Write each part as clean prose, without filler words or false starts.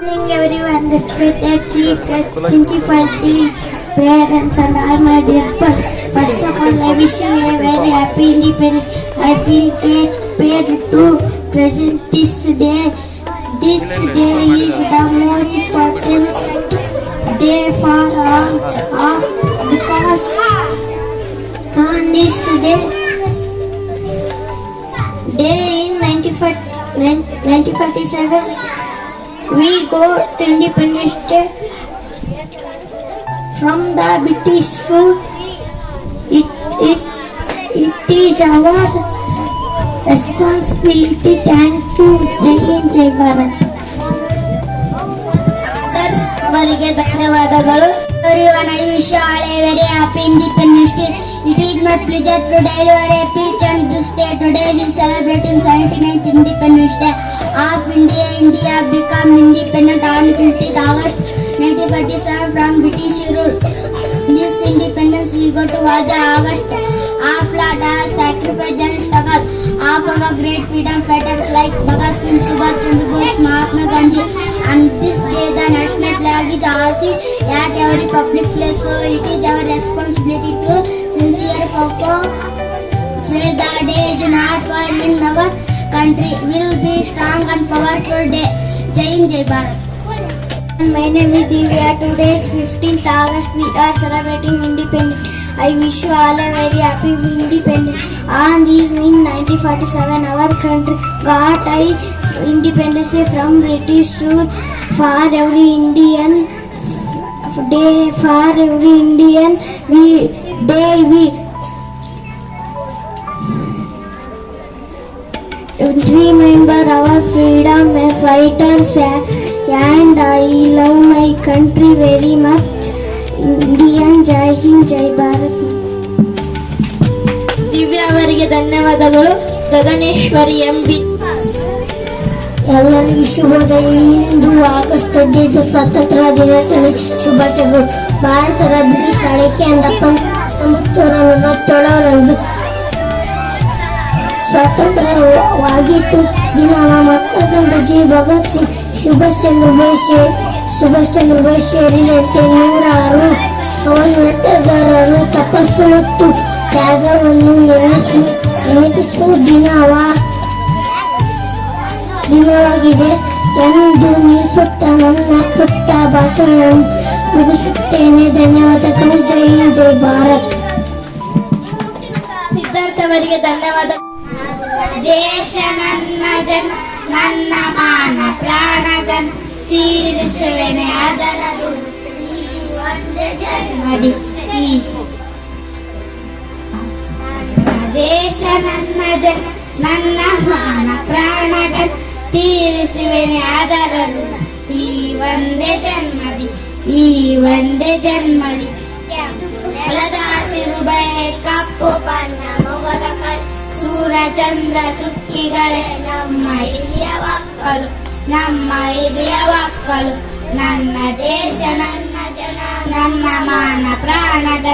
Morning everyone, respected chief guest, principal, teachers, parents and all my dear friends. First of all, I wish you a very happy Independence. I feel paid to present this day. This day is the most important day for all of because on this day in 1947 we got Independence Day from the British rule. It is our responsibility. Thank you. Jai Hind, Jai Bharat. ಅವರಿಗೆ ಧನ್ಯವಾದಗಳು. Everyone, I wish you all a very happy Independence Day. It is my pleasure to deliver a speech on this day. Today we celebrating 79th Independence Day of India. India became independent on 15th August 1947 from British rule. This independence we got to watch August of blood, sacrifice and struggle of our great freedom fighters like Bhagat Singh, Subhash Chandra Bose, Mahatma Gandhi. On this day the national flag is hoisted at every public place, so it is our responsibility to sincere perform. Swear the day is not for in our country will be strong and powerful day. Jai Hind, Jai Bharat. My name is Divya. Today is 15th August. We are celebrating Independence. I wish you all a very happy Independence. On this in 1947, our country got independence from British rule. For every Indian day, we remember our freedom fighters, and I love my country very much. Indian. Jai Hind, Jai Bharat. ದಿವ್ಯ ಅವರಿಗೆ ಧನ್ಯವಾದಗಳು. ಗಗನೇಶ್ವರಿ MB. ಎಲ್ಲರಿಗೂ ಶುಭೋದಯ. ಇಂದು August 15 ಸ್ವಾತಂತ್ರ್ಯ ದಿನಾಚರಣೆ ಶುಭಾಶಯಗಳು. ಭಾರತದ British ಆಳ್ವಿಕೆ 1947ರಂದು ಸ್ವಾತಂತ್ರ್ಯವಾಗಿತ್ತು. ದಿನವ ಮಹಾತ್ಮ ಗಾಂಧೀಜಿ, ಭಗತ್ ಸಿಂಗ್, ಸುಭಾಷ್ ಚಂದ್ರ ಬೋಸ್ ಸೇರಿದಂತೆ ನೂರಾರು ಹೋರಾಟಗಾರರು ತಪಸ್ಸು ಮತ್ತು ತ್ಯಾಗವನ್ನು ನೆನಪಿಸುವ ದಿನವಾಗಿದೆ ಎಂದು ನಿಲ್ಲಿಸುತ್ತಾ ನನ್ನ ಪುಟ್ಟ ಭಾಷಣ ಮುಗಿಸುತ್ತೇನೆ. ಧನ್ಯವಾದಗಳು. ಜೈ ಹಿಂದ್, ಜೈ ಭಾರತ್. ಸಿದ್ಧಾರ್ಥ ಅವರಿಗೆ ಧನ್ಯವಾದ. ದೇಶ ನನ್ನ ಜನ, ನನ್ನ ಮಾನ ಪ್ರಾಣ ಜನ, ತೀರಿಸುವೆನೆ ಅದರ ಋಣ. ಈ ಒಂದೇ ಜನ್ಮದಿ ದೇಶ ನನ್ನ ಜನ, ನನ್ನ ಮಾನ ಪ್ರಾಣ ಜನ, ತೀರಿಸುವೆನೆ ಅದರ ಋಣ. ಈ ಒಂದೇ ಜನ್ಮದಿ ಹೊಲದ ಹಸಿರು ಬಳೆ ಕಪ್ಪು ಬಣ್ಣ ಮೊಗದ ಕಳೆ ಸೂರ್ಯ ಚಂದ್ರ ಚುಕ್ಕಿಗಳೇ ನಮ್ಮ ಹಿರಿಯ ಮಕ್ಕಳು. ನನ್ನ ದೇಶ ನನ್ನ ಜನ, ನನ್ನ ಮಾನ ಪ್ರಾಣದ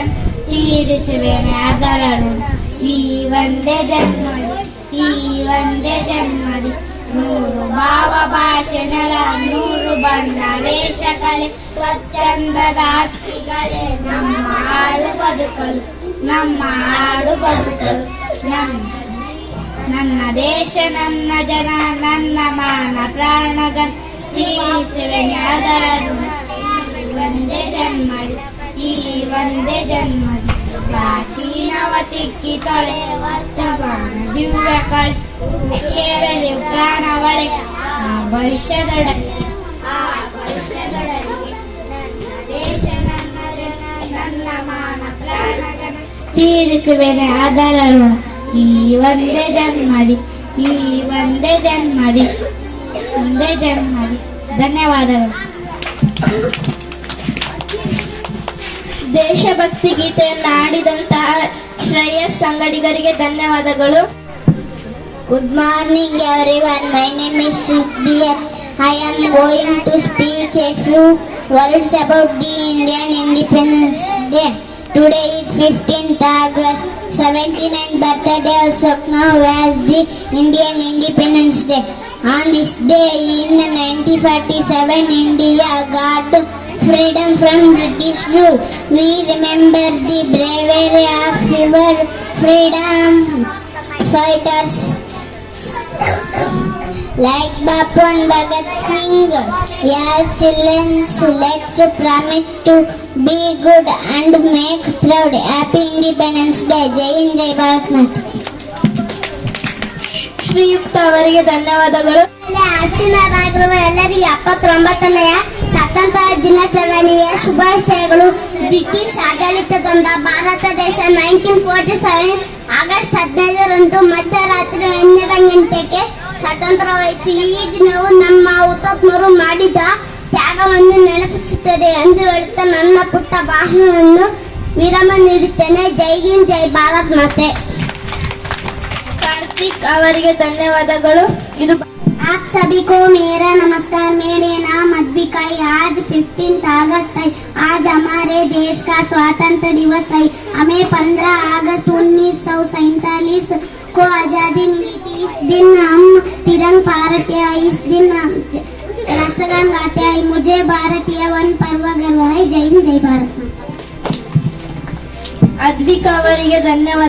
ತೀರಿಸುವೆನೆ ಅದರ ಋಣ. ಈ ಒಂದೇ ಜನ್ಮದಿ ನೂರು ಭಾವ ಭಾಷೆ ನೆಲ, ನೂರು ಬಣ್ಣ ವೇಷ ಕಲೆ, ಸ್ವಚ್ಛಂದದ ಹಕ್ಕಿಗಳೇ ನಮ್ಮ ಹಾಡು ಬದುಕಲು. ನನ್ನ ದೇಶ ನನ್ನ ಜನ, ನನ್ನ ಮಾನ ಪ್ರಾಣಗಣ ತೀರಿಸುವೆನೆ ಅದರ ಋಣ. ಈ ಒಂದೇ ಜನ್ಮದಿ ಪ್ರಾಚೀನವ ತಿಕ್ಕಿ ತೊಳೆ, ವರ್ತಮಾನ ದಿವ್ಯ ಕಳೆ, ಕೇರಳಿ ಪ್ರಾಣವಳೆ ಭವಿಷ್ಯದೊಡನೆ. ನನ್ನ ದೇಶ ನನ್ನ ಜನ, ನನ್ನ ಮಾನ ಪ್ರಾಣಗಣ ತೀರಿಸುವೆನೆ ಅದರ ಋಣ. ಈ ಒಂದೇ ಜನ್ಮದಿ. ಧನ್ಯವಾದಗಳು. ದೇಶಭಕ್ತಿ ಗೀತೆಯನ್ನು ಹಾಡಿದಂತಹ ಶ್ರೇಯಸ್ ಸಂಗಡಿಗರಿಗೆ ಧನ್ಯವಾದಗಳು. Good morning everyone. My name is Sudhir. I am going to speak a few words about the Indian Independence Day. Today is 15th August, 79th birthday also known as the Indian Independence Day. On this day in 1947, India got freedom from British rule. We remember the bravery of our freedom fighters like Bapu and Bhagat Singh. As children, let's promise to be good and make proud. Happy Independence Day. Jai Hind, Jai Bharat Mata. ಶ್ರೀಯುಕ್ತ ಅವರಿಗೆ ಧನ್ಯವಾದಗಳು. ಆಸೀನರಾಗಿರುವ ಎಲ್ಲರಿಗೆ 79ನೆಯ ಸ್ವಾತಂತ್ರ್ಯ ದಿನಾಚರಣೆಯ ಶುಭಾಶಯಗಳು. British ಆಡಳಿತದಿಂದ ಭಾರತ ದೇಶ 1947 August 15ರಂದು ಮಧ್ಯರಾತ್ರಿ 12 ಗಂಟೆಗೆ ಸ್ವತಂತ್ರವಾಯಿತು. ಈ ದಿನವು ನಮ್ಮ ಹುತಾತ್ಮರು ಮಾಡಿದ ತ್ಯಾಗವನ್ನು ನೆನಪಿಸುತ್ತದೆ ಎಂದು ಹೇಳುತ್ತಾ ನನ್ನ ಪುಟ್ಟ ಭಾಷಣವನ್ನು ವಿರಾಮ ನೀಡುತ್ತೇನೆ. ಜೈ ಹಿಂದ್, ಜೈ ಭಾರತ್ ಮಾತೆ. ಕಾರ್ತಿಕ್ ಅವರಿಗೆ ಧನ್ಯವಾದಗಳು. ಇದು आप सभी को मेरा नमस्कार. मेरे नाम अद्विका है. आज 15 अगस्त है. आज हमारे देश का स्वतंत्र दिवस है. हमें 15 अगस्त 1947 को आज़ादी मिली थी. इस दिन हम तिरंगा फहराते हैं. इस दिन हम राष्ट्रगान गाते हैं. मुझे भारतीय वन पर्व गर्व है. जय हिंद, जय भारत. ಅದ್ವಿಕಾ ಅವರಿಗೆ ಧನ್ಯವಾದ.